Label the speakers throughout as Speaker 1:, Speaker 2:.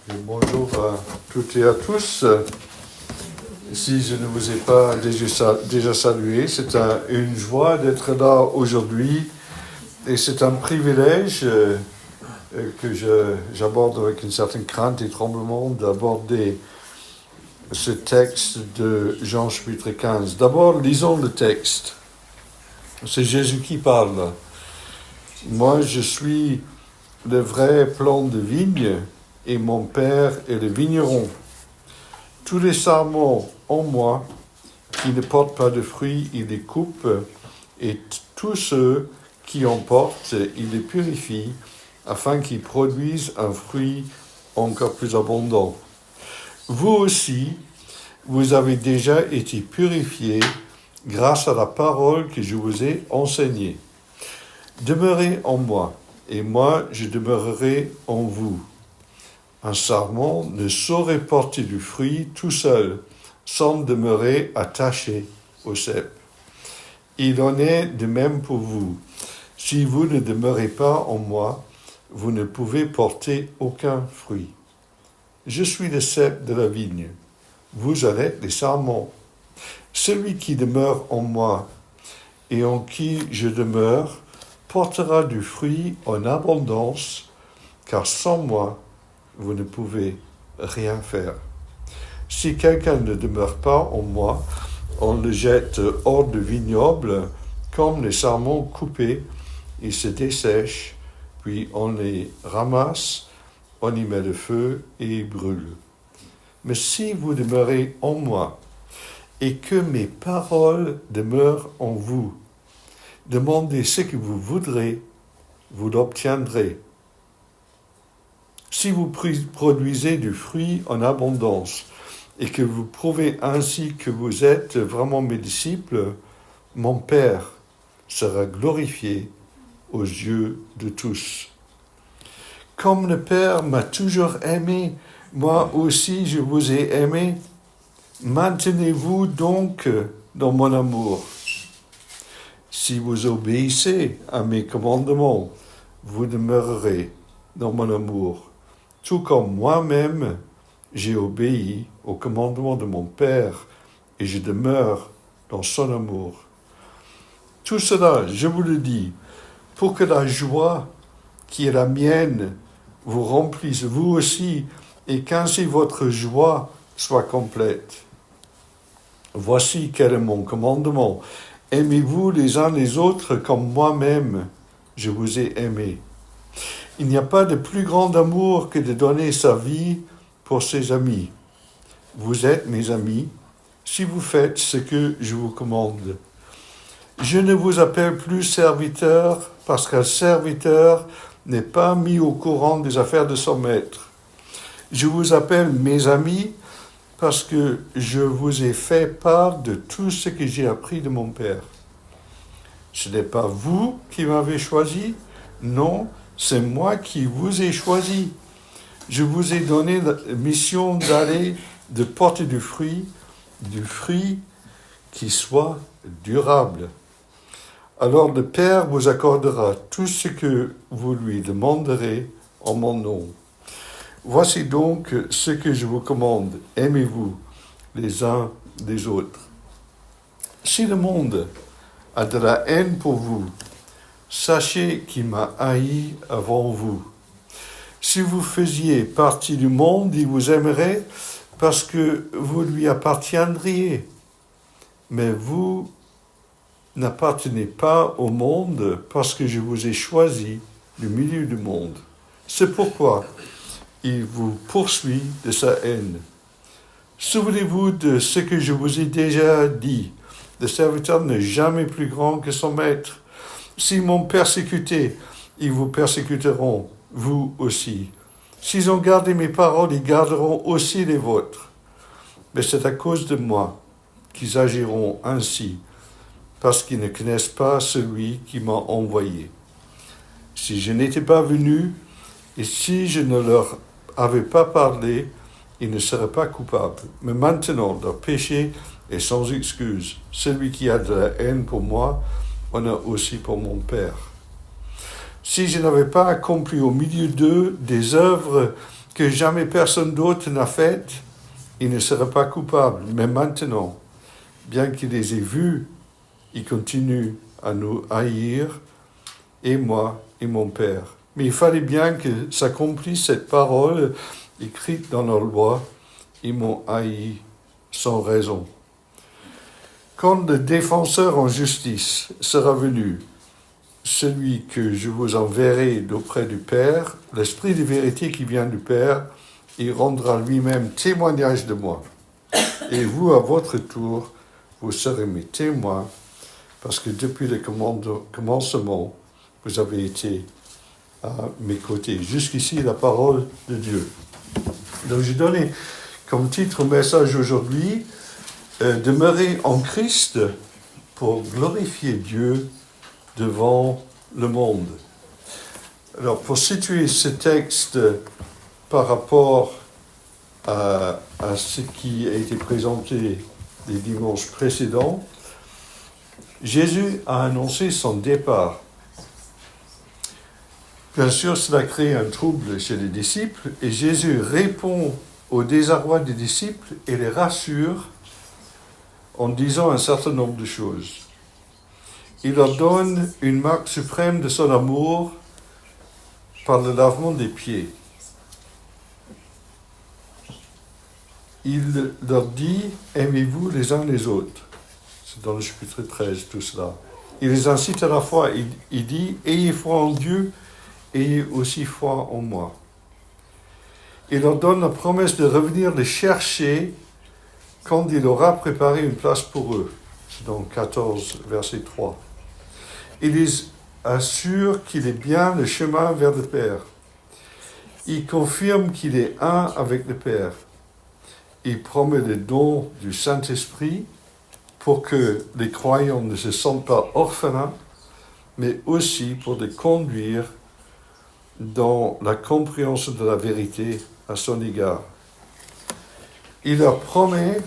Speaker 1: Et bonjour à toutes et à tous. Si je ne vous ai pas déjà salué, c'est une joie d'être là aujourd'hui et c'est un privilège que j'aborde avec une certaine crainte et tremblement d'aborder ce texte de Jean chapitre 15. D'abord, lisons le texte. C'est Jésus qui parle. Moi, je suis le vrai plan de vigne et mon Père est le vigneron. Tous les sarments en moi qui ne portent pas de fruits, il les coupe, et tous ceux qui en portent, il les purifie, afin qu'ils produisent un fruit encore plus abondant. Vous aussi, vous avez déjà été purifiés grâce à la parole que je vous ai enseignée. Demeurez en moi, et moi je demeurerai en vous. Un sarment ne saurait porter du fruit tout seul, sans demeurer attaché au cep. Il en est de même pour vous. Si vous ne demeurez pas en moi, vous ne pouvez porter aucun fruit. Je suis le cep de la vigne. Vous êtes les sarments. Celui qui demeure en moi et en qui je demeure portera du fruit en abondance, car sans moi, vous ne pouvez rien faire. Si quelqu'un ne demeure pas en moi, on le jette hors du vignoble, comme les sarments coupés, ils se dessèchent, puis on les ramasse, on y met le feu et ils brûlent. Mais si vous demeurez en moi, et que mes paroles demeurent en vous, demandez ce que vous voudrez, vous l'obtiendrez. Si vous produisez du fruit en abondance et que vous prouvez ainsi que vous êtes vraiment mes disciples, mon Père sera glorifié aux yeux de tous. Comme le Père m'a toujours aimé, moi aussi je vous ai aimé. Maintenez-vous donc dans mon amour. Si vous obéissez à mes commandements, vous demeurerez dans mon amour. Tout comme moi-même, j'ai obéi au commandement de mon Père et je demeure dans son amour. Tout cela, je vous le dis, pour que la joie qui est la mienne vous remplisse vous aussi et qu'ainsi votre joie soit complète. Voici quel est mon commandement. Aimez-vous les uns les autres comme moi-même je vous ai aimé. Il n'y a pas de plus grand amour que de donner sa vie pour ses amis. Vous êtes mes amis si vous faites ce que je vous commande. Je ne vous appelle plus serviteur parce qu'un serviteur n'est pas mis au courant des affaires de son maître. Je vous appelle mes amis parce que je vous ai fait part de tout ce que j'ai appris de mon Père. Ce n'est pas vous qui m'avez choisi, non, c'est moi qui vous ai choisi. Je vous ai donné la mission d'aller, de porter du fruit qui soit durable. Alors le Père vous accordera tout ce que vous lui demanderez en mon nom. Voici donc ce que je vous commande. Aimez-vous les uns des autres. Si le monde a de la haine pour vous, sachez qu'il m'a haï avant vous. Si vous faisiez partie du monde, il vous aimerait parce que vous lui appartiendriez. Mais vous n'appartenez pas au monde parce que je vous ai choisi du milieu du monde. C'est pourquoi il vous poursuit de sa haine. Souvenez-vous de ce que je vous ai déjà dit. Le serviteur n'est jamais plus grand que son maître. S'ils m'ont persécuté, ils vous persécuteront, vous aussi. S'ils ont gardé mes paroles, ils garderont aussi les vôtres. Mais c'est à cause de moi qu'ils agiront ainsi, parce qu'ils ne connaissent pas celui qui m'a envoyé. Si je n'étais pas venu, et si je ne leur avais pas parlé, ils ne seraient pas coupables. Mais maintenant, leur péché est sans excuse. Celui qui a de la haine pour moi, en a aussi pour mon Père. Si je n'avais pas accompli au milieu d'eux des œuvres que jamais personne d'autre n'a faites, il ne serait pas coupable. Mais maintenant, bien qu'il les ait vus, il continue à nous haïr, et moi et mon Père. Mais il fallait bien que s'accomplisse cette parole écrite dans leur loi, ils m'ont haï sans raison. Quand le défenseur en justice sera venu, celui que je vous enverrai d'auprès du Père, l'Esprit de vérité qui vient du Père, il rendra lui-même témoignage de moi. Et vous, à votre tour, vous serez mes témoins, parce que depuis le commencement, vous avez été à mes côtés. Jusqu'ici, la parole de Dieu. Donc, j'ai donné comme titre au message aujourd'hui, demeurer en Christ pour glorifier Dieu devant le monde. Alors, pour situer ce texte par rapport à ce qui a été présenté les dimanches précédents, Jésus a annoncé son départ. Bien sûr, cela crée un trouble chez les disciples et Jésus répond au désarroi des disciples et les rassure en disant un certain nombre de choses. Il leur donne une marque suprême de son amour par le lavement des pieds. Il leur dit, aimez-vous les uns les autres. C'est dans le chapitre 13, tout cela. Il les incite à la foi. Il dit, ayez foi en Dieu, ayez aussi foi en moi. Il leur donne la promesse de revenir les chercher quand il aura préparé une place pour eux. C'est dans 14, verset 3. Il les assure qu'il est bien le chemin vers le Père. Il confirme qu'il est un avec le Père. Il promet le don du Saint-Esprit pour que les croyants ne se sentent pas orphelins, mais aussi pour les conduire dans la compréhension de la vérité à son égard. Il leur promet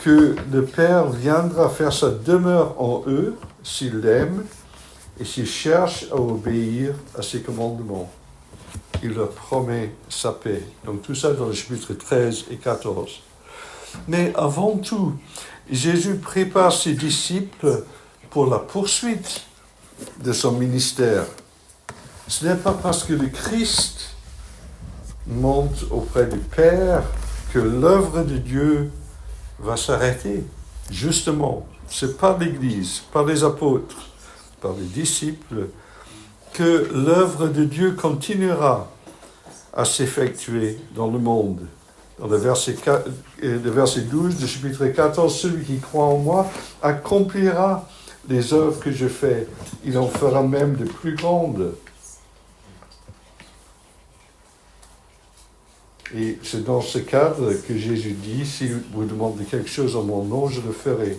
Speaker 1: que le Père viendra faire sa demeure en eux s'ils l'aiment et s'ils cherchent à obéir à ses commandements. Il leur promet sa paix. Donc tout ça dans le chapitre 13 et 14. Mais avant tout, Jésus prépare ses disciples pour la poursuite de son ministère. Ce n'est pas parce que le Christ monte auprès du Père que l'œuvre de Dieu va s'arrêter. Justement, c'est par l'Église, par les apôtres, par les disciples, que l'œuvre de Dieu continuera à s'effectuer dans le monde. Dans le verset 12 du chapitre 14, celui qui croit en moi accomplira les œuvres que je fais. Il en fera même de plus grandes. Et c'est dans ce cadre que Jésus dit, si vous demandez quelque chose en mon nom, je le ferai.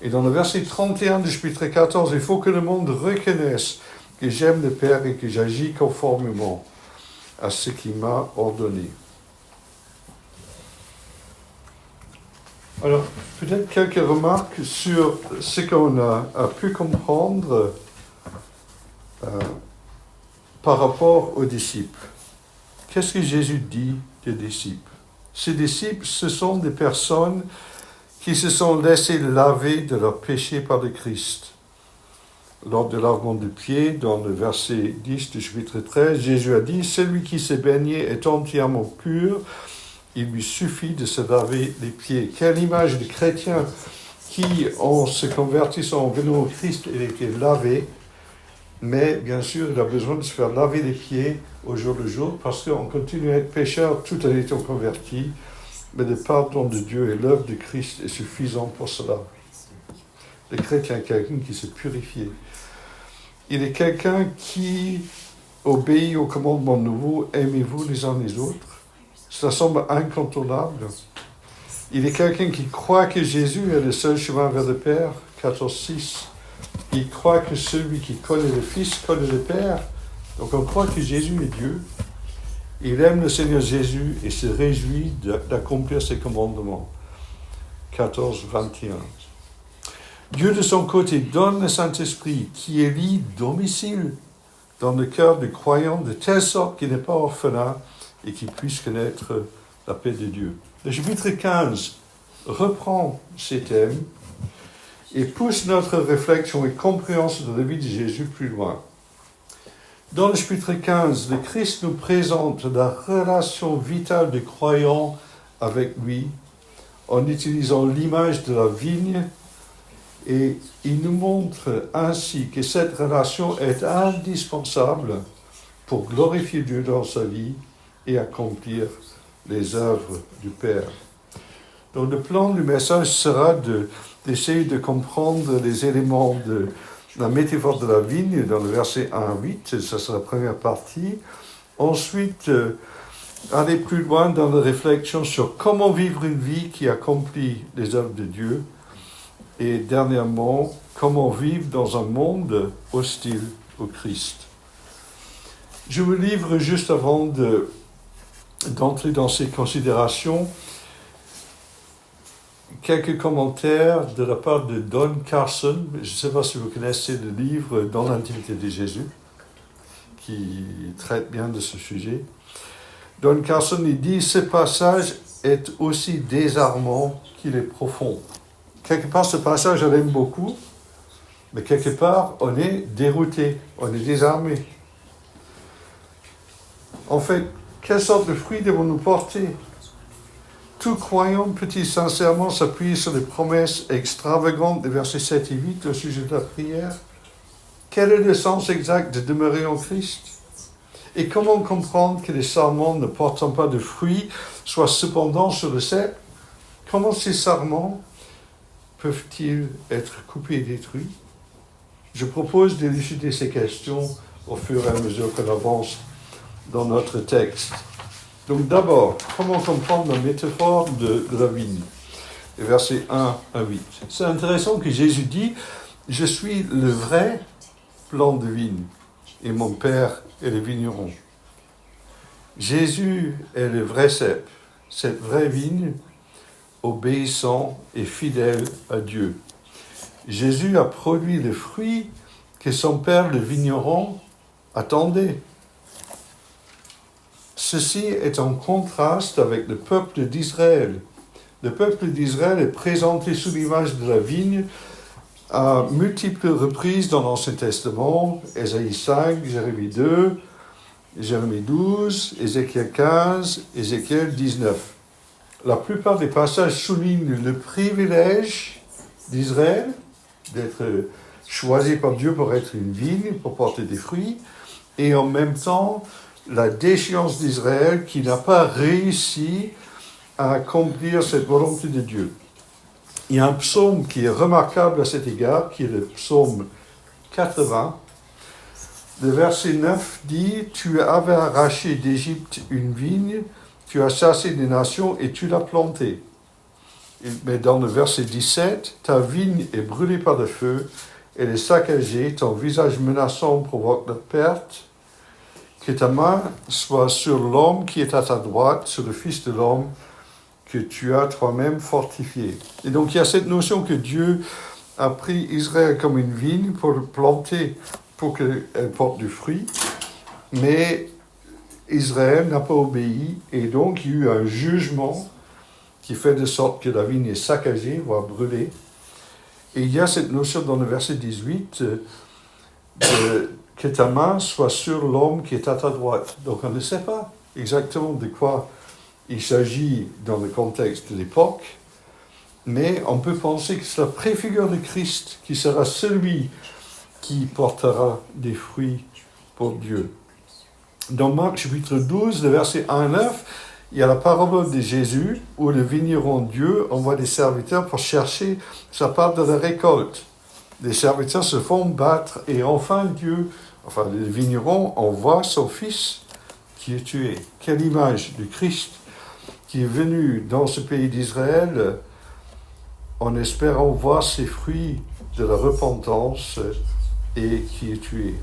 Speaker 1: Et dans le verset 31 du chapitre 14, il faut que le monde reconnaisse que j'aime le Père et que j'agis conformément à ce qu'il m'a ordonné. Alors, peut-être quelques remarques sur ce qu'on a pu comprendre par rapport aux disciples. Qu'est-ce que Jésus dit des disciples? Ces disciples, ce sont des personnes qui se sont laissées laver de leurs péchés par le Christ. Lors du lavement des pieds, dans le verset 10 du chapitre 13, Jésus a dit, « Celui qui s'est baigné est entièrement pur, il lui suffit de se laver les pieds. » Quelle image de chrétiens qui, en se convertissant, en venant au Christ, il était lavé, mais bien sûr, il a besoin de se faire laver les pieds au jour le jour, parce qu'on continue à être pécheur tout en étant converti, mais le pardon de Dieu et l'œuvre de Christ est suffisant pour cela. Le chrétien est quelqu'un qui s'est purifié. Il est quelqu'un qui obéit au commandement nouveau, aimez-vous les uns les autres. Ça semble incontournable. Il est quelqu'un qui croit que Jésus est le seul chemin vers le Père, 14.6. Il croit que celui qui connaît le Fils connaît le Père. Donc on croit que Jésus est Dieu. Il aime le Seigneur Jésus et se réjouit d'accomplir ses commandements. 14.21. Dieu de son côté donne le Saint-Esprit qui élit domicile dans le cœur du croyant de telle sorte qu'il n'est pas orphelin, et qu'ils puissent connaître la paix de Dieu. Le chapitre 15 reprend ces thèmes et pousse notre réflexion et compréhension de la vie de Jésus plus loin. Dans le chapitre 15, le Christ nous présente la relation vitale des croyants avec lui en utilisant l'image de la vigne et il nous montre ainsi que cette relation est indispensable pour glorifier Dieu dans sa vie et accomplir les œuvres du Père. Donc le plan du message sera d'essayer de comprendre les éléments de la métaphore de la vigne dans le verset 1 à 8, ça sera la première partie. Ensuite, aller plus loin dans la réflexion sur comment vivre une vie qui accomplit les œuvres de Dieu. Et dernièrement, comment vivre dans un monde hostile au Christ. Je vous livre juste avant d'entrer dans ces considérations quelques commentaires de la part de Don Carson. Je ne sais pas si vous connaissez le livre Dans l'intimité de Jésus, qui traite bien de ce sujet. Don Carson, il dit « Ce passage est aussi désarmant qu'il est profond. » Quelque part, ce passage, je l'aime beaucoup, mais quelque part, on est dérouté, on est désarmé. En fait, quelle sorte de fruits devons-nous porter ? Tout croyant peut-il sincèrement s'appuyer sur les promesses extravagantes des versets 7 et 8 au sujet de la prière ? Quel est le sens exact de demeurer en Christ ? Et comment comprendre que les sarments ne portant pas de fruits soient cependant sur le cep ? Comment ces sarments peuvent-ils être coupés et détruits ? Je propose d'élucider ces questions au fur et à mesure qu'on avance dans notre texte. Donc d'abord, comment comprendre la métaphore de la vigne ? Les versets 1 à 8. C'est intéressant que Jésus dit « Je suis le vrai plant de vigne et mon Père est le vigneron ». Jésus est le vrai cep, cette vraie vigne obéissant et fidèle à Dieu. Jésus a produit le fruit que son Père le vigneron attendait. Ceci est en contraste avec le peuple d'Israël. Le peuple d'Israël est présenté sous l'image de la vigne à multiples reprises dans l'Ancien Testament, Ésaïe 5, Jérémie 2, Jérémie 12, Ézéchiel 15, Ézéchiel 19. La plupart des passages soulignent le privilège d'Israël d'être choisi par Dieu pour être une vigne, pour porter des fruits, et en même temps la déchéance d'Israël qui n'a pas réussi à accomplir cette volonté de Dieu. Il y a un psaume qui est remarquable à cet égard, qui est le psaume 80. Le verset 9 dit « Tu avais arraché d'Égypte une vigne, tu as chassé des nations et tu l'as plantée. » Mais dans le verset 17, « Ta vigne est brûlée par le feu, elle est saccagée, ton visage menaçant provoque la perte. Que ta main soit sur l'homme qui est à ta droite, sur le Fils de l'homme, que tu as toi-même fortifié. » Et donc il y a cette notion que Dieu a pris Israël comme une vigne pour le planter, pour qu'elle porte du fruit, mais Israël n'a pas obéi, et donc il y a eu un jugement qui fait de sorte que la vigne est saccagée, voire brûlée. Et il y a cette notion dans le verset 18, que ta main soit sur l'homme qui est à ta droite. Donc on ne sait pas exactement de quoi il s'agit dans le contexte de l'époque, mais on peut penser que c'est la préfigure de Christ qui sera celui qui portera des fruits pour Dieu. Dans Marc chapitre 12, le verset 1 à 9, il y a la parabole de Jésus où le vigneron Dieu envoie des serviteurs pour chercher sa part de la récolte. Les serviteurs se font battre et enfin le vigneron envoie son fils qui est tué. Quelle image du Christ qui est venu dans ce pays d'Israël en espérant voir ses fruits de la repentance et qui est tué.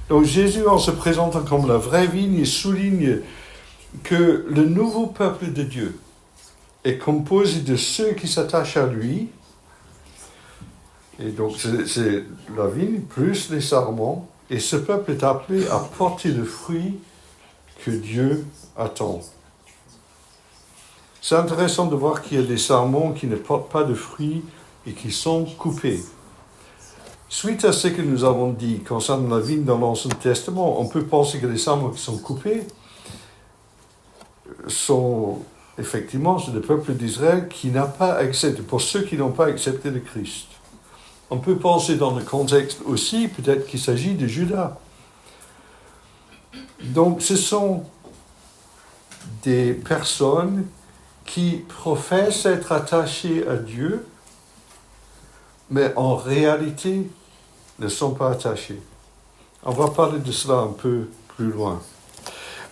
Speaker 1: Donc Jésus, en se présentant comme la vraie vigne, il souligne que le nouveau peuple de Dieu est composé de ceux qui s'attachent à lui. Et donc c'est la vigne plus les sarments. Et ce peuple est appelé à porter le fruit que Dieu attend. C'est intéressant de voir qu'il y a des sermons qui ne portent pas de fruits et qui sont coupés. Suite à ce que nous avons dit concernant la vigne dans l'Ancien Testament, on peut penser que les sermons qui sont coupés sont effectivement le peuple d'Israël qui n'a pas accepté, pour ceux qui n'ont pas accepté le Christ. On peut penser dans le contexte aussi, peut-être qu'il s'agit de Judas. Donc ce sont des personnes qui professent être attachées à Dieu, mais en réalité ne sont pas attachés. On va parler de cela un peu plus loin.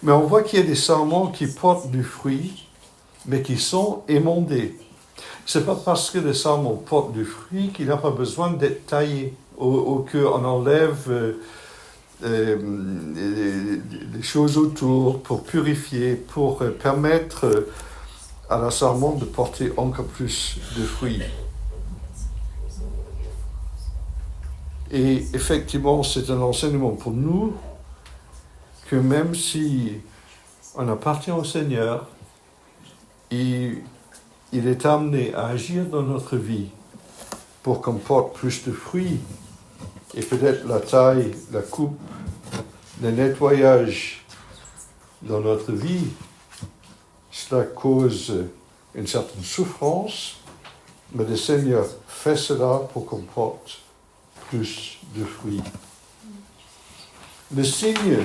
Speaker 1: Mais on voit qu'il y a des sermons qui portent du fruit, mais qui sont émondés. Ce n'est pas parce que le sermon porte du fruit qu'il n'a pas besoin d'être taillé, ou qu'on enlève les choses autour pour purifier, pour permettre à la sermon de porter encore plus de fruits. Et effectivement, c'est un enseignement pour nous que même si on appartient au Seigneur, il est amené à agir dans notre vie pour qu'on porte plus de fruits. Et peut-être la taille, la coupe, le nettoyage dans notre vie, cela cause une certaine souffrance, mais le Seigneur fait cela pour qu'on porte plus de fruits. Le signe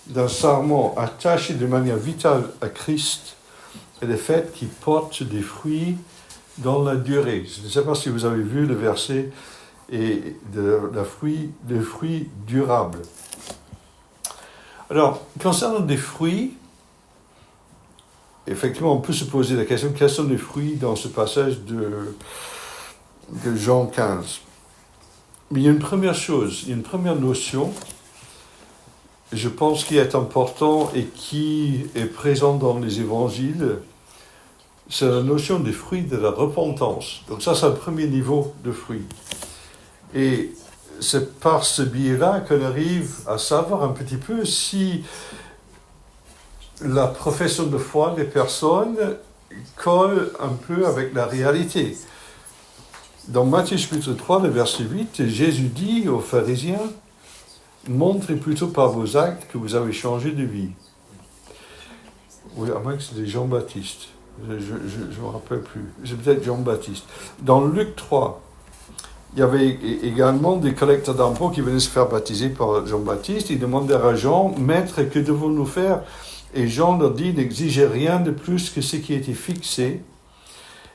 Speaker 1: d'un serment attaché de manière vitale à Christ est le fait qu'il porte des fruits dans la durée. Je ne sais pas si vous avez vu le verset et de fruits durables. Alors, concernant des fruits, effectivement, on peut se poser la question, quels sont les fruits dans ce passage de Jean 15 ? Mais il y a une première chose, il y a une première notion, je pense, qui est important et qui est présente dans les évangiles, c'est la notion des fruits de la repentance. Donc ça, c'est le premier niveau de fruits. Et c'est par ce biais-là qu'on arrive à savoir un petit peu si la profession de foi des personnes colle un peu avec la réalité. Dans Matthieu chapitre 3, le verset 8, Jésus dit aux pharisiens, « Montrez plutôt par vos actes que vous avez changé de vie. » Oui, à moins que c'était Jean-Baptiste. Je ne me rappelle plus. C'est peut-être Jean-Baptiste. Dans Luc 3, il y avait également des collecteurs d'impôts qui venaient se faire baptiser par Jean-Baptiste. Ils demandèrent à Jean, « Maître, que devons-nous faire ?» Et Jean leur dit, « N'exigez rien de plus que ce qui a été fixé. »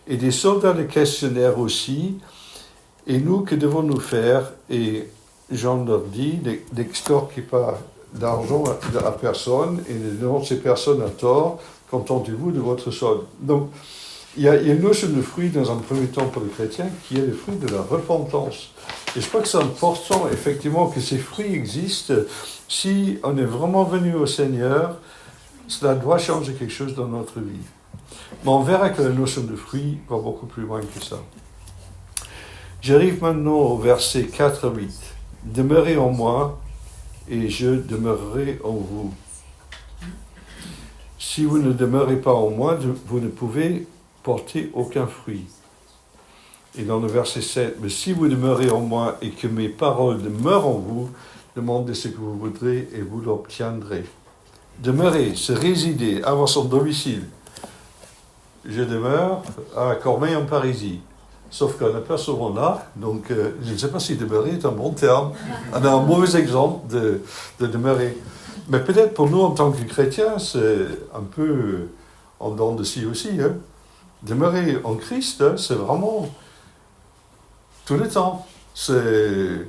Speaker 1: Et des soldats le questionnèrent aussi. « Et nous, que devons-nous faire ?» Et Jean leur dit, « N'extorquez pas d'argent à personne et ne dénoncez personne à tort. Contentez-vous de votre solde. » Donc, il y a une notion de fruit dans un premier temps pour les chrétiens qui est le fruit de la repentance. Et je crois que c'est important, effectivement, que ces fruits existent. Si on est vraiment venu au Seigneur, cela doit changer quelque chose dans notre vie. Mais on verra que la notion de fruit va beaucoup plus loin que ça. J'arrive maintenant au verset 4 à 8. « Demeurez en moi, et je demeurerai en vous. Si vous ne demeurez pas en moi, vous ne pouvez porter aucun fruit. » Et dans le verset 7, « Mais si vous demeurez en moi et que mes paroles demeurent en vous, demandez ce que vous voudrez et vous l'obtiendrez. » Demeurer, se résider, avoir son domicile. Je demeure à Cormeilles en Parisie. Sauf qu'on n'est pas souvent là, donc je ne sais pas si demeurer est un bon terme. On a un mauvais exemple de demeurer. Mais peut-être pour nous, en tant que chrétiens, c'est un peu en dents de scie aussi. Hein. Demeurer en Christ, hein, c'est vraiment tout le temps. C'est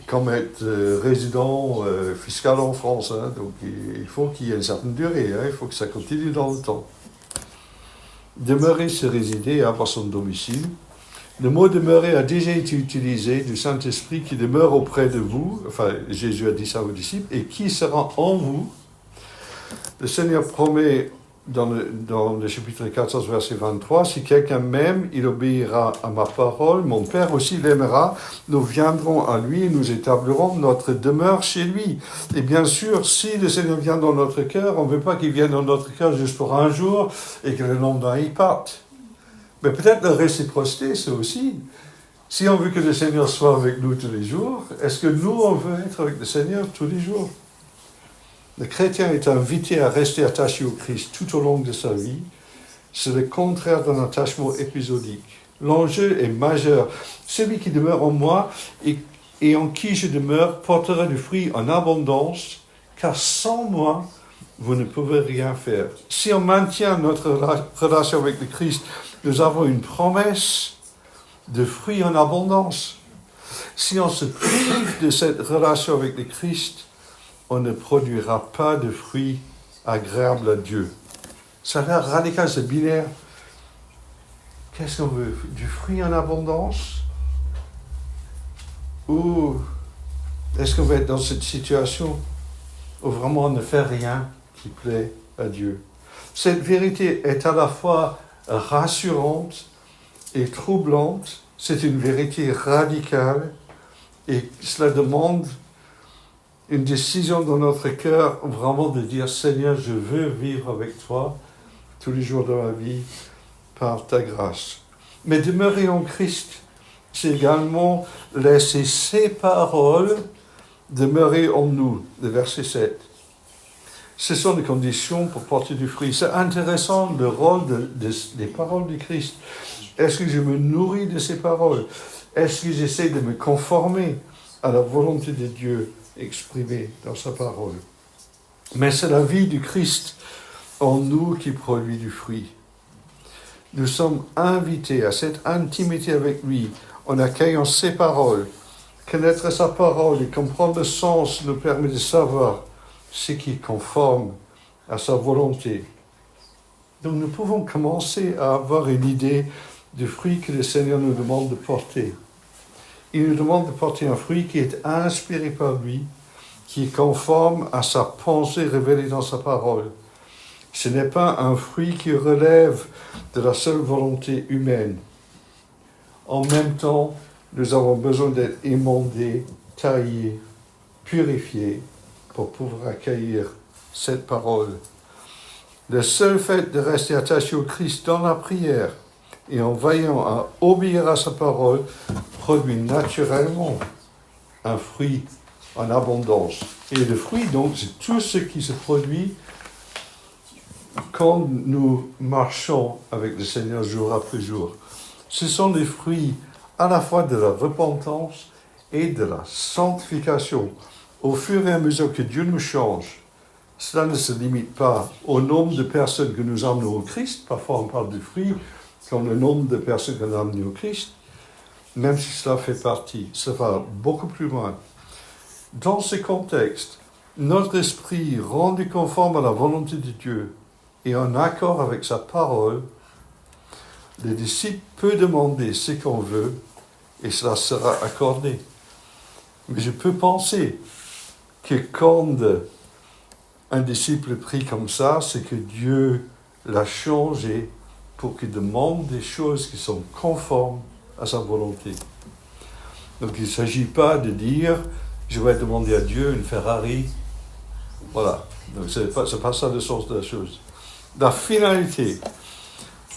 Speaker 1: comme être résident fiscal en France. Hein. Donc il faut qu'il y ait une certaine durée. Hein. Il faut que ça continue dans le temps. Demeurer, c'est résider et avoir son domicile. Le mot demeurer a déjà été utilisé du Saint-Esprit qui demeure auprès de vous. Enfin, Jésus a dit ça aux disciples. Et qui sera en vous. Le Seigneur promet dans le chapitre 14, verset 23, si quelqu'un m'aime, il obéira à ma parole, mon Père aussi l'aimera, nous viendrons à lui et nous établirons notre demeure chez lui. Et bien sûr, si le Seigneur vient dans notre cœur, on ne veut pas qu'il vienne dans notre cœur juste pour un jour et que le lendemain il parte. Mais peut-être la réciprocité, c'est aussi, si on veut que le Seigneur soit avec nous tous les jours, est-ce que nous, on veut être avec le Seigneur tous les jours? Le chrétien est invité à rester attaché au Christ tout au long de sa vie. C'est le contraire d'un attachement épisodique. L'enjeu est majeur. Celui qui demeure en moi et en qui je demeure portera du fruit en abondance, car sans moi, vous ne pouvez rien faire. Si on maintient notre relation avec le Christ, nous avons une promesse de fruits en abondance. Si on se prive de cette relation avec le Christ, on ne produira pas de fruits agréables à Dieu. Ça a l'air radical, c'est binaire. Qu'est-ce qu'on veut? Du fruit en abondance? Ou est-ce qu'on va être dans cette situation où vraiment on ne fait rien qui plaît à Dieu? Cette vérité est à la fois rassurante et troublante. C'est une vérité radicale et cela demande une décision dans notre cœur, vraiment de dire, Seigneur, je veux vivre avec toi tous les jours de ma vie par ta grâce. Mais demeurer en Christ, c'est également laisser ses paroles demeurer en nous, le verset 7. Ce sont des conditions pour porter du fruit. C'est intéressant le rôle des paroles du Christ. Est-ce que je me nourris de ces paroles? Est-ce que j'essaie de me conformer à la volonté de Dieu exprimée dans sa parole? Mais c'est la vie du Christ en nous qui produit du fruit. Nous sommes invités à cette intimité avec lui en accueillant ses paroles. Connaître sa parole et comprendre le sens nous permet de savoir ce qui est conforme à sa volonté. Donc nous pouvons commencer à avoir une idée du fruit que le Seigneur nous demande de porter. Il nous demande de porter un fruit qui est inspiré par lui, qui est conforme à sa pensée révélée dans sa parole. Ce n'est pas un fruit qui relève de la seule volonté humaine. En même temps, nous avons besoin d'être émondés, taillés, purifiés pour pouvoir accueillir cette parole. Le seul fait de rester attaché au Christ dans la prière et en veillant à obéir à sa parole produit naturellement un fruit en abondance. Et le fruit, donc, c'est tout ce qui se produit quand nous marchons avec le Seigneur jour après jour. Ce sont des fruits à la fois de la repentance et de la sanctification. Au fur et à mesure que Dieu nous change, cela ne se limite pas au nombre de personnes que nous amenons au Christ. Parfois on parle de fruits comme le nombre de personnes que nous amenons au Christ, même si cela fait partie. Ça va beaucoup plus loin. Dans ce contexte, notre esprit rendu conforme à la volonté de Dieu et en accord avec sa parole, le disciple peut demander ce qu'on veut et cela sera accordé. Mais je peux penser que quand un disciple prie comme ça, c'est que Dieu l'a changé pour qu'il demande des choses qui sont conformes à sa volonté. Donc il ne s'agit pas de dire « je vais demander à Dieu une Ferrari ». Voilà. Donc ce n'est pas ça le sens de la chose. La finalité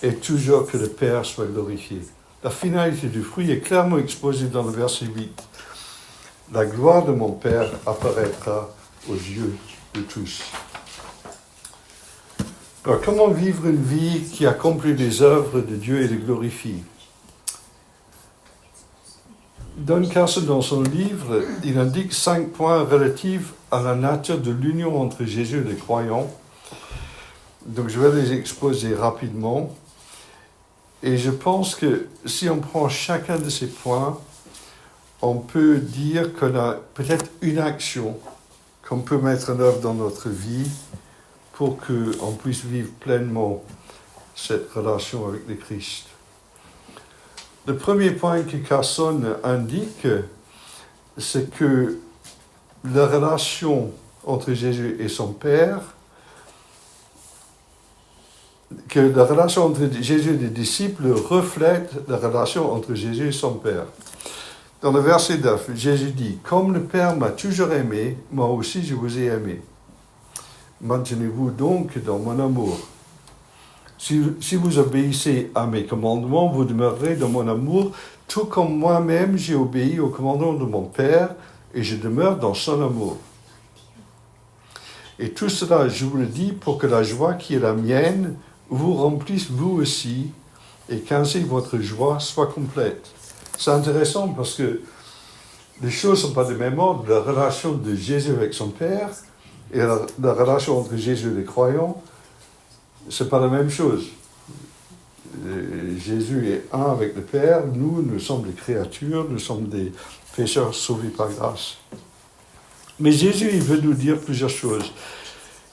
Speaker 1: est toujours que le Père soit glorifié. La finalité du fruit est clairement exposée dans le verset 8. La gloire de mon Père apparaîtra aux yeux de tous. Alors, comment vivre une vie qui accomplit les œuvres de Dieu et les glorifie? Don Carson, dans son livre, il indique 5 points relatifs à la nature de l'union entre Jésus et les croyants. Donc, je vais les exposer rapidement. Et je pense que si on prend chacun de ces points, on peut dire qu'on a peut-être une action qu'on peut mettre en œuvre dans notre vie pour qu'on puisse vivre pleinement cette relation avec le Christ. Le premier point que Carson indique, c'est que la relation entre Jésus et son Père que la relation entre Jésus et les disciples reflète la relation entre Jésus et son Père. Dans le verset 9, Jésus dit, « Comme le Père m'a toujours aimé, moi aussi je vous ai aimé. Maintenez-vous donc dans mon amour. Si vous obéissez à mes commandements, vous demeurerez dans mon amour, tout comme moi-même j'ai obéi aux commandements de mon Père, et je demeure dans son amour. Et tout cela, je vous le dis, pour que la joie qui est la mienne vous remplisse vous aussi, et qu'ainsi votre joie soit complète. » C'est intéressant parce que les choses ne sont pas de même ordre. La relation de Jésus avec son Père et la relation entre Jésus et les croyants, ce n'est pas la même chose. Jésus est un avec le Père, nous sommes des créatures, nous sommes des pécheurs sauvés par grâce. Mais Jésus, il veut nous dire plusieurs choses.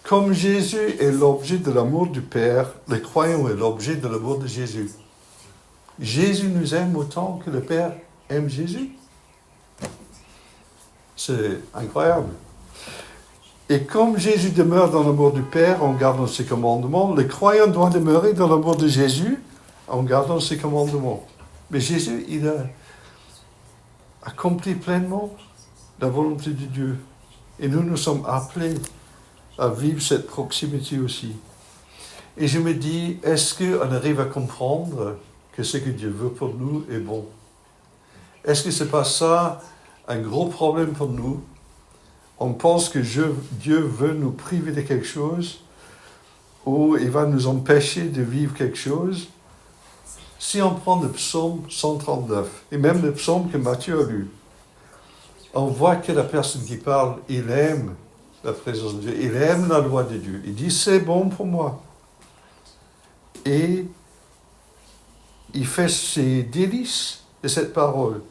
Speaker 1: Comme Jésus est l'objet de l'amour du Père, les croyants est l'objet de l'amour de Jésus. Jésus nous aime autant que le Père aime Jésus. C'est incroyable. Et comme Jésus demeure dans l'amour du Père en gardant ses commandements, le croyant doit demeurer dans l'amour de Jésus en gardant ses commandements. Mais Jésus, il a accompli pleinement la volonté de Dieu. Et nous sommes appelés à vivre cette proximité aussi. Et je me dis, est-ce qu'on arrive à comprendre que ce que Dieu veut pour nous est bon? Est-ce que ce n'est pas ça un gros problème pour nous? On pense que Dieu veut nous priver de quelque chose ou il va nous empêcher de vivre quelque chose. Si on prend le psaume 139, et même le psaume que Matthieu a lu, on voit que la personne qui parle, il aime la présence de Dieu, il aime la loi de Dieu. Il dit, c'est bon pour moi. Et il fait ses délices de cette parole.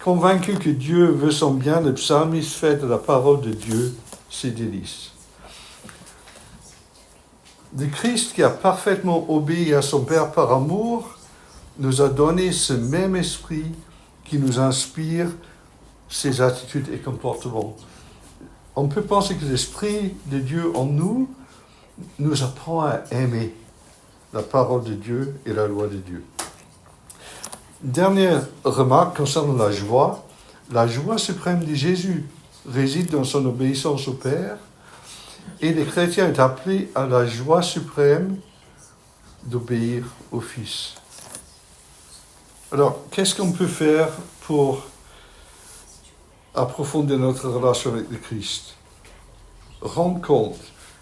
Speaker 1: Convaincu que Dieu veut son bien, le psalmiste fait de la parole de Dieu ses délices. Le Christ qui a parfaitement obéi à son Père par amour, nous a donné ce même esprit qui nous inspire ses attitudes et comportements. On peut penser que l'Esprit de Dieu en nous apprend à aimer la parole de Dieu et la loi de Dieu. Dernière remarque concernant la joie. La joie suprême de Jésus réside dans son obéissance au Père et les chrétiens sont appelés à la joie suprême d'obéir au Fils. Alors, qu'est-ce qu'on peut faire pour approfondir notre relation avec le Christ? Rendre compte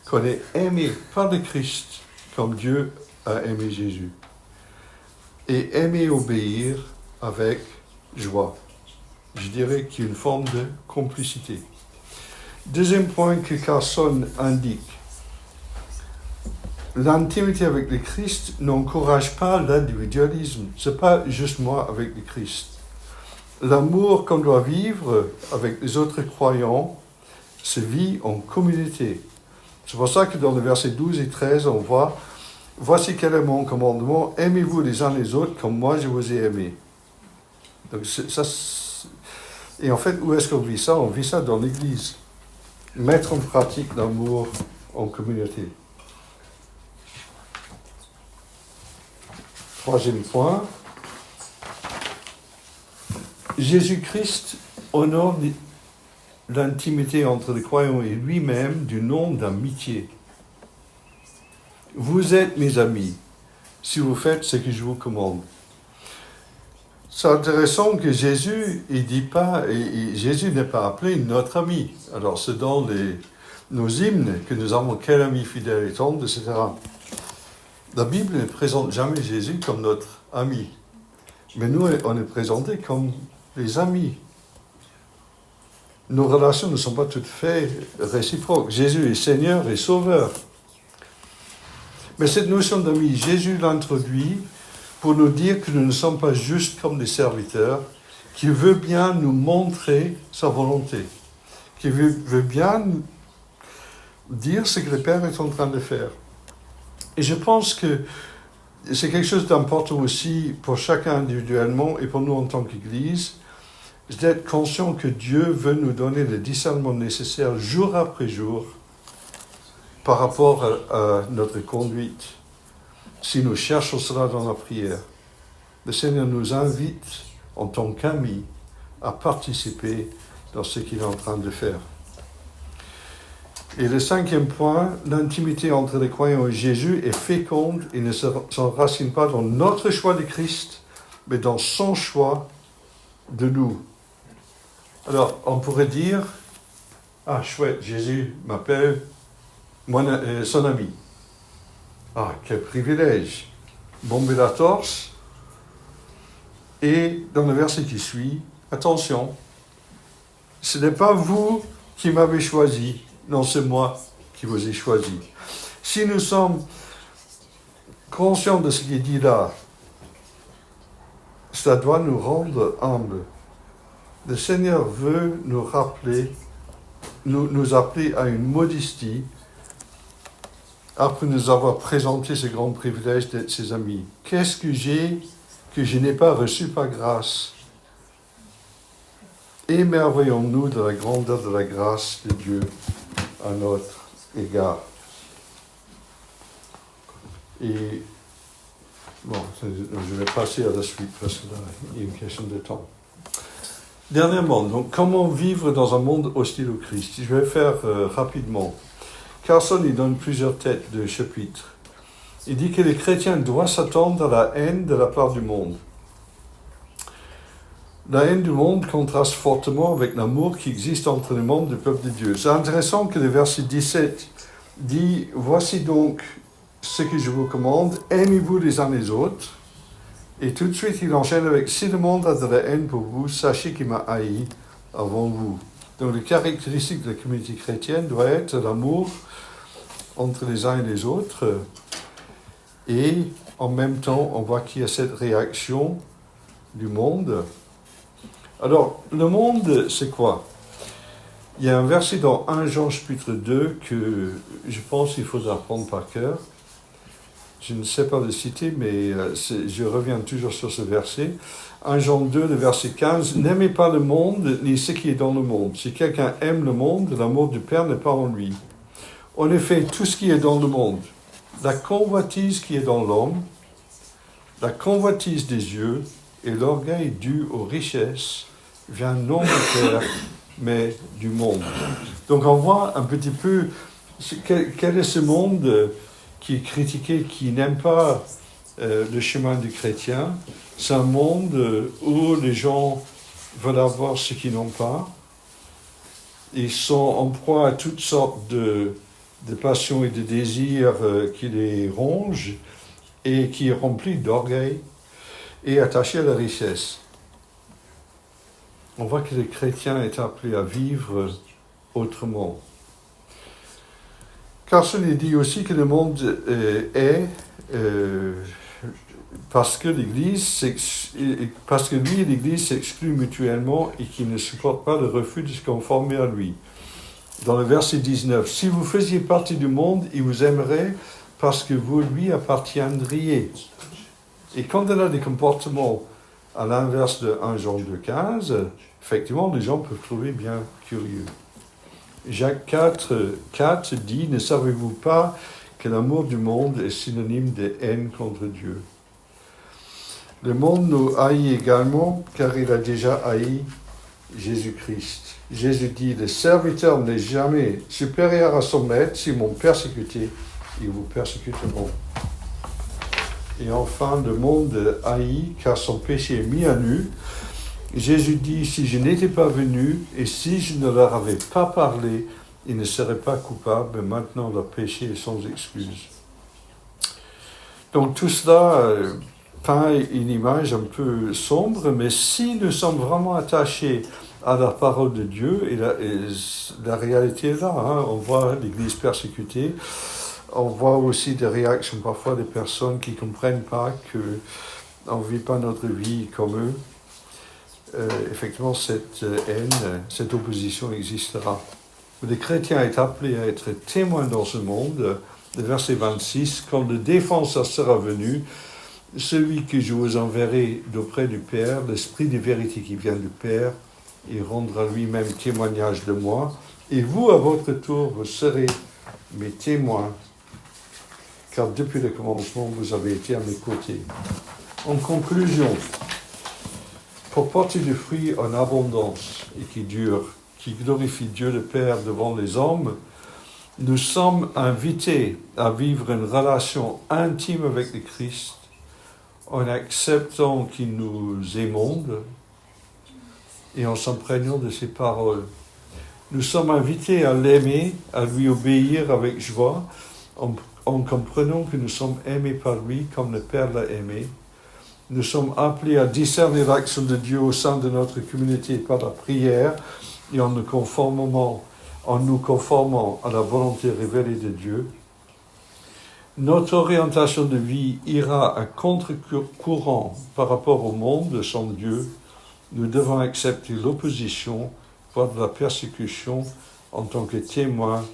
Speaker 1: qu'on est aimé par le Christ comme Dieu a aimé Jésus. Et aimer obéir avec joie. Je dirais qu'il y a une forme de complicité. Deuxième point que Carson indique. L'intimité avec le Christ n'encourage pas l'individualisme. Ce n'est pas juste moi avec le Christ. L'amour qu'on doit vivre avec les autres croyants se vit en communauté. C'est pour ça que dans les versets 12 et 13, on voit « Voici quel est mon commandement, aimez-vous les uns les autres comme moi je vous ai aimés. » Donc et en fait, où est-ce qu'on vit ça? On vit ça dans l'Église. Mettre en pratique l'amour en communauté. Troisième point. Jésus-Christ honore l'intimité entre les croyants et lui-même du nom d'amitié. Vous êtes mes amis, si vous faites ce que je vous commande. C'est intéressant que Jésus, il dit pas, Jésus n'est pas appelé notre ami. Alors c'est dans nos hymnes que nous avons quel ami fidèle et tendre, etc. La Bible ne présente jamais Jésus comme notre ami. Mais nous, on est présentés comme les amis. Nos relations ne sont pas tout à fait réciproques. Jésus est Seigneur et Sauveur. Mais cette notion d'ami, Jésus l'introduit pour nous dire que nous ne sommes pas juste comme des serviteurs, qui veut bien nous montrer sa volonté, qui veut bien nous dire ce que le Père est en train de faire. Et je pense que c'est quelque chose d'important aussi pour chacun individuellement et pour nous en tant qu'Église, d'être conscient que Dieu veut nous donner le discernement nécessaire jour après jour par rapport à notre conduite, si nous cherchons cela dans la prière. Le Seigneur nous invite, en tant qu'amis, à participer dans ce qu'il est en train de faire. Et le 5e point, l'intimité entre les croyants et Jésus est féconde et ne s'enracine pas dans notre choix de Christ, mais dans son choix de nous. Alors, on pourrait dire, ah chouette, Jésus m'appelle son ami. Ah, quel privilège. Bomber la torse. Et dans le verset qui suit, attention, ce n'est pas vous qui m'avez choisi, non, c'est moi qui vous ai choisi. Si nous sommes conscients de ce qui est dit là, ça doit nous rendre humbles. Le Seigneur veut nous rappeler, nous appeler à une modestie après nous avoir présenté ce grand privilège d'être ses amis. Qu'est-ce que j'ai que je n'ai pas reçu par grâce? Émerveillons-nous de la grandeur de la grâce de Dieu à notre égard. Et bon, je vais passer à la suite parce que là, il y a une question de temps. Dernièrement, donc, comment vivre dans un monde hostile au Christ? Je vais faire rapidement. Carson, il donne plusieurs têtes de chapitres. Il dit que les chrétiens doivent s'attendre à la haine de la part du monde. La haine du monde contraste fortement avec l'amour qui existe entre les membres du peuple de Dieu. C'est intéressant que le verset 17 dit « Voici donc ce que je vous commande, aimez-vous les uns les autres. » Et tout de suite, il enchaîne avec « Si le monde a de la haine pour vous, sachez qu'il m'a haï avant vous. » Donc, les caractéristiques de la communauté chrétienne doivent être l'amour entre les uns et les autres. Et en même temps, on voit qu'il y a cette réaction du monde. Alors, le monde, c'est quoi? Il y a un verset dans 1 Jean chapitre 2 que je pense qu'il faudra prendre par cœur. Je ne sais pas le citer, mais je reviens toujours sur ce verset. 1 Jean 2, le verset 15. « N'aimez pas le monde, ni ce qui est dans le monde. Si quelqu'un aime le monde, l'amour du Père n'est pas en lui. En effet, tout ce qui est dans le monde, la convoitise qui est dans l'homme, la convoitise des yeux et l'orgueil dû aux richesses, vient non du Père, mais du monde. » Donc on voit un petit peu quel est ce monde qui est critiqué, qui n'aime pas le chemin du chrétien. C'est un monde où les gens veulent avoir ce qu'ils n'ont pas. Ils sont en proie à toutes sortes de passions et de désirs qui les rongent et qui est rempli d'orgueil et attaché à la richesse. On voit que le chrétien est appelé à vivre autrement. Carson dit aussi que le monde est parce que l'Église s'exclut mutuellement et qu'il ne supporte pas le refus de se conformer à lui. Dans le verset 19, « Si vous faisiez partie du monde, il vous aimerait parce que vous lui appartiendriez. » Et quand on a des comportements à l'inverse de 1 Jean 2,15, effectivement, les gens peuvent trouver bien curieux. Jacques 4 dit « Ne savez-vous pas que l'amour du monde est synonyme de haine contre Dieu ?» Le monde nous haït également car il a déjà haï Jésus-Christ. Jésus dit « Le serviteur n'est jamais supérieur à son maître. S'ils m'ont persécuté, ils vous persécuteront. » Et enfin, le monde haït car son péché est mis à nu. Jésus dit, si je n'étais pas venu et si je ne leur avais pas parlé, ils ne seraient pas coupables, mais maintenant leur péché est sans excuse. Donc tout cela peint une image un peu sombre, mais si nous sommes vraiment attachés à la parole de Dieu, et la réalité est là, hein, on voit l'Église persécutée, on voit aussi des réactions parfois des personnes qui ne comprennent pas qu'on ne vit pas notre vie comme eux. Effectivement, cette haine, cette opposition existera. Le chrétien est appelé à être témoin dans ce monde. Le verset 26, « Quand le défenseur sera venu, celui que je vous enverrai d'auprès du Père, l'Esprit de vérité qui vient du Père, il rendra lui-même témoignage de moi. Et vous, à votre tour, vous serez mais témoins, car depuis le commencement, vous avez été à mes côtés. En conclusion, pour porter du fruit en abondance et qui dure, qui glorifie Dieu le Père devant les hommes, nous sommes invités à vivre une relation intime avec le Christ en acceptant qu'il nous émonde et en s'imprégnant de ses paroles. Nous sommes invités à l'aimer, à lui obéir avec joie, en comprenant que nous sommes aimés par lui comme le Père l'a aimé. Nous sommes appelés à discerner l'action de Dieu au sein de notre communauté par la prière et en nous conformant à la volonté révélée de Dieu. Notre orientation de vie ira à contre-courant par rapport au monde sans Dieu. Nous devons accepter l'opposition, voire de la persécution, en tant que témoins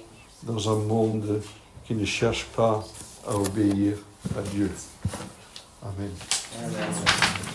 Speaker 1: dans un monde qui ne cherche pas à obéir à Dieu. Amen.
Speaker 2: Amen.